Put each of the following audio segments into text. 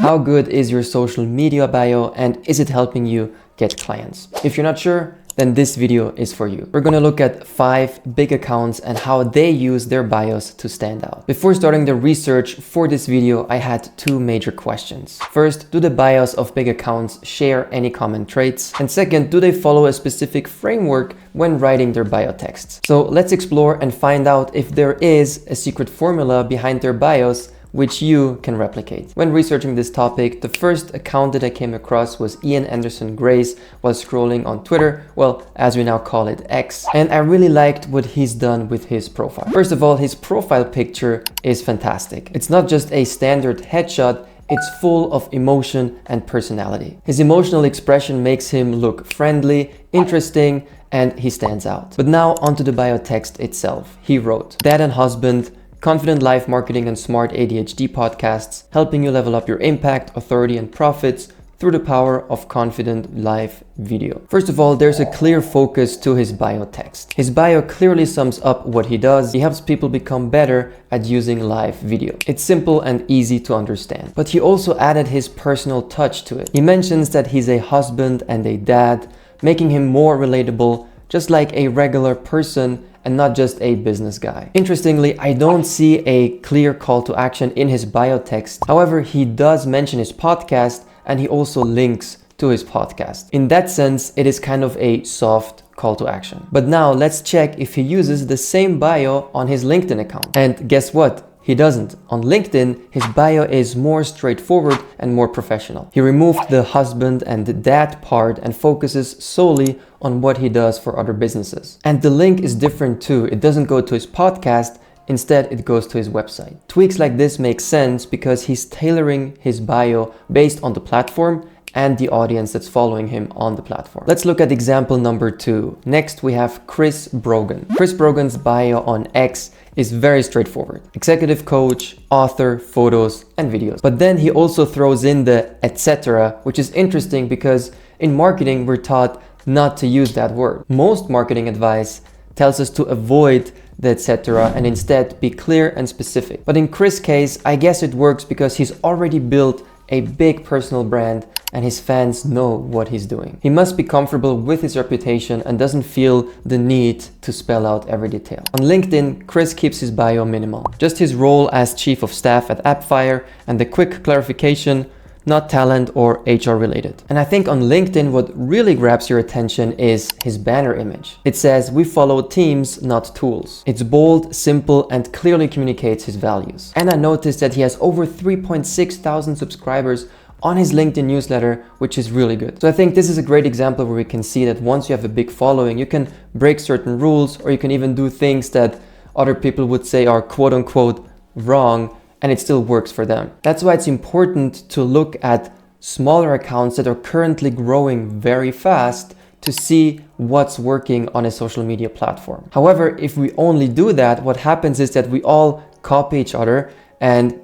How good is your social media bio, and is it helping you get clients? If you're not sure, then this video is for you. We're gonna look at 5 big accounts and how they use their bios to stand out. Before starting the research for this video, I had 2 major questions. First, do the bios of big accounts share any common traits? And second, do they follow a specific framework when writing their bio texts? So let's explore and find out if there is a secret formula behind their bios which you can replicate. When researching this topic, the first account that I came across was Ian Anderson Grace while scrolling on Twitter, well, as we now call it X, and I really liked what he's done with his profile. First of all, his profile picture is fantastic. It's not just a standard headshot, it's full of emotion and personality. His emotional expression makes him look friendly, interesting, and he stands out. But now onto the bio text itself. He wrote, "Dad and husband, confident life marketing and smart ADHD podcasts, helping you level up your impact, authority, and profits through the power of confident live video." First of all, there's a clear focus to his bio text. His bio clearly sums up what he does. He helps people become better at using live video. It's simple and easy to understand. But he also added his personal touch to it. He mentions that he's a husband and a dad, making him more relatable, just like a regular person and not just a business guy. Interestingly, I don't see a clear call to action in his bio text. However, he does mention his podcast and he also links to his podcast. In that sense, it is kind of a soft call to action. But now let's check if he uses the same bio on his LinkedIn account. And guess what? He doesn't. On LinkedIn, his bio is more straightforward and more professional. He removed the husband and the dad part and focuses solely on what he does for other businesses. And the link is different too. It doesn't go to his podcast. Instead, it goes to his website. Tweaks like this make sense because he's tailoring his bio based on the platform and the audience that's following him on the platform. Let's look at example number 2. Next, we have Chris Brogan. Chris Brogan's bio on X is very straightforward. Executive coach, author, photos, and videos. But then he also throws in the etc., which is interesting because in marketing, we're taught not to use that word. Most marketing advice tells us to avoid the etc. and instead be clear and specific. But in Chris' case, I guess it works because he's already built a big personal brand and his fans know what he's doing. He must be comfortable with his reputation and doesn't feel the need to spell out every detail. On LinkedIn, Chris keeps his bio minimal. Just his role as chief of staff at Appfire and the quick clarification, not talent or HR related. And I think on LinkedIn, what really grabs your attention is his banner image. It says, "We follow teams, not tools." It's bold, simple, and clearly communicates his values. And I noticed that he has over 3.6 thousand subscribers on his LinkedIn newsletter, which is really good. So I think this is a great example where we can see that once you have a big following, you can break certain rules, or you can even do things that other people would say are quote unquote wrong, and it still works for them. That's why it's important to look at smaller accounts that are currently growing very fast to see what's working on a social media platform. However, if we only do that, what happens is that we all copy each other and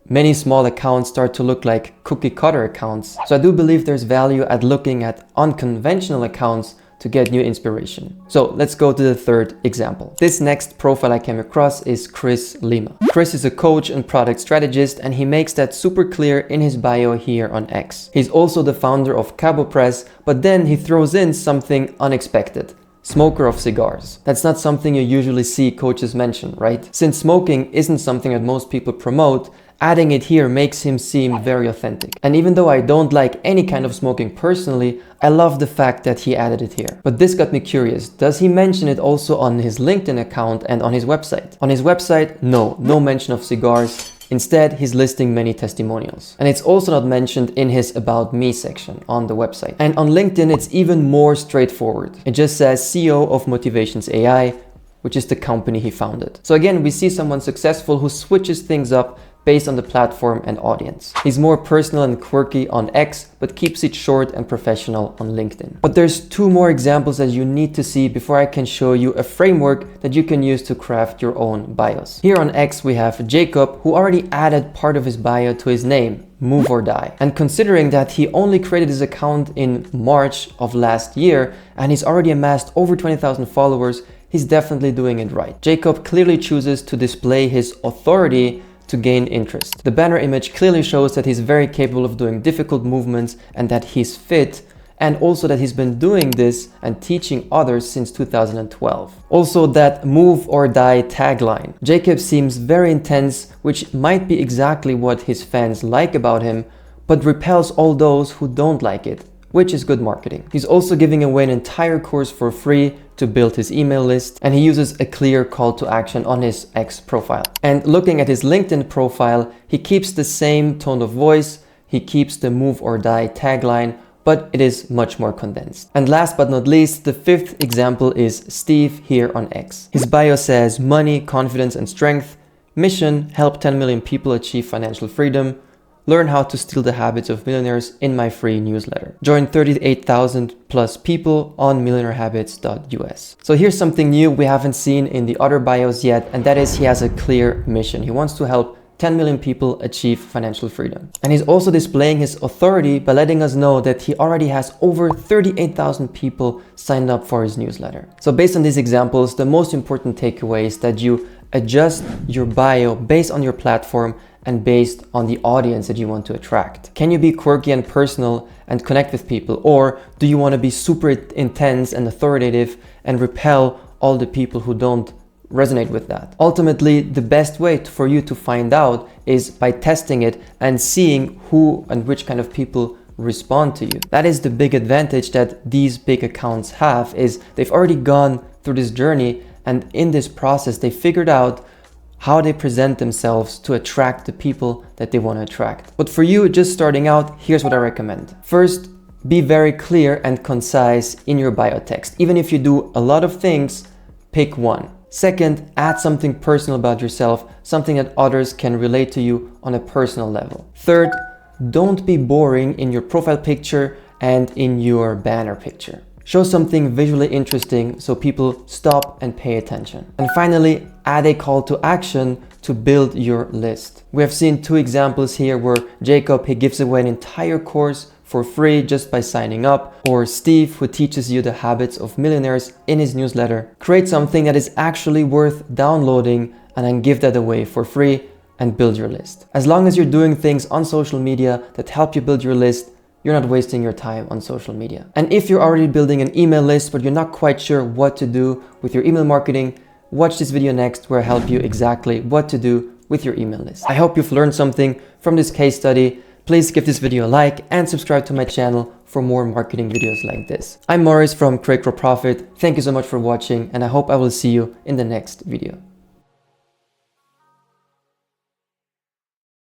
many small accounts start to look like cookie cutter accounts. So I do believe there's value at looking at unconventional accounts to get new inspiration. So let's go to the third example. This next profile I came across is Chris Lema. Chris is a coach and product strategist, and he makes that super clear in his bio here on X. He's also the founder of Cabo Press, but then he throws in something unexpected. Smoker of cigars. That's not something you usually see coaches mention, right? Since smoking isn't something that most people promote, adding it here makes him seem very authentic. And even though I don't like any kind of smoking personally, I love the fact that he added it here. But this got me curious. Does he mention it also on his LinkedIn account and on his website? On his website, no mention of cigars. Instead, he's listing many testimonials. And it's also not mentioned in his About Me section on the website. And on LinkedIn, it's even more straightforward. It just says CEO of Motivations AI, which is the company he founded. So again, we see someone successful who switches things up based on the platform and audience. He's more personal and quirky on X, but keeps it short and professional on LinkedIn. But there's 2 more examples that you need to see before I can show you a framework that you can use to craft your own bios. Here on X, we have Jakob, who already added part of his bio to his name, Move or Die. And considering that he only created his account in March of last year, and he's already amassed over 20,000 followers, he's definitely doing it right. Jakob clearly chooses to display his authority to gain interest. The banner image clearly shows that he's very capable of doing difficult movements and that he's fit, and also that he's been doing this and teaching others since 2012. Also, that move or die tagline. Jakob seems very intense, which might be exactly what his fans like about him, but repels all those who don't like it, which is good marketing. He's also giving away an entire course for free to build his email list, and he uses a clear call to action on his X profile. And looking at his LinkedIn profile, he keeps the same tone of voice, he keeps the move or die tagline, but it is much more condensed. And last but not least, the fifth example is Steve here on X. His bio says money, confidence and strength, mission, help 10 million people achieve financial freedom, learn how to steal the habits of millionaires in my free newsletter. Join 38,000 plus people on millionairehabits.us. So here's something new we haven't seen in the other bios yet, and that is he has a clear mission. He wants to help 10 million people achieve financial freedom. And he's also displaying his authority by letting us know that he already has over 38,000 people signed up for his newsletter. So based on these examples, the most important takeaway is that you adjust your bio based on your platform and based on the audience that you want to attract. Can you be quirky and personal and connect with people? Or do you want to be super intense and authoritative and repel all the people who don't resonate with that? Ultimately, the best way for you to find out is by testing it and seeing who and which kind of people respond to you. That is the big advantage that these big accounts have, is they've already gone through this journey, and in this process they figured out how they present themselves to attract the people that they want to attract. But for you just starting out, here's what I recommend. First, be very clear and concise in your bio text. Even if you do a lot of things, pick one. Second, add something personal about yourself, something that others can relate to you on a personal level. Third, don't be boring in your profile picture and in your banner picture. Show something visually interesting so people stop and pay attention. And finally, add a call to action to build your list. We have seen two examples here where Jakob, he gives away an entire course for free just by signing up, or Steve, who teaches you the habits of millionaires in his newsletter. Create something that is actually worth downloading and then give that away for free and build your list. As long as you're doing things on social media that help you build your list, you're not wasting your time on social media. And if you're already building an email list, but you're not quite sure what to do with your email marketing, watch this video next where I help you exactly what to do with your email list. I hope you've learned something from this case study. Please give this video a like and subscribe to my channel for more marketing videos like this. I'm Maurice from CreateGrowProfit. Thank you so much for watching, and I hope I will see you in the next video.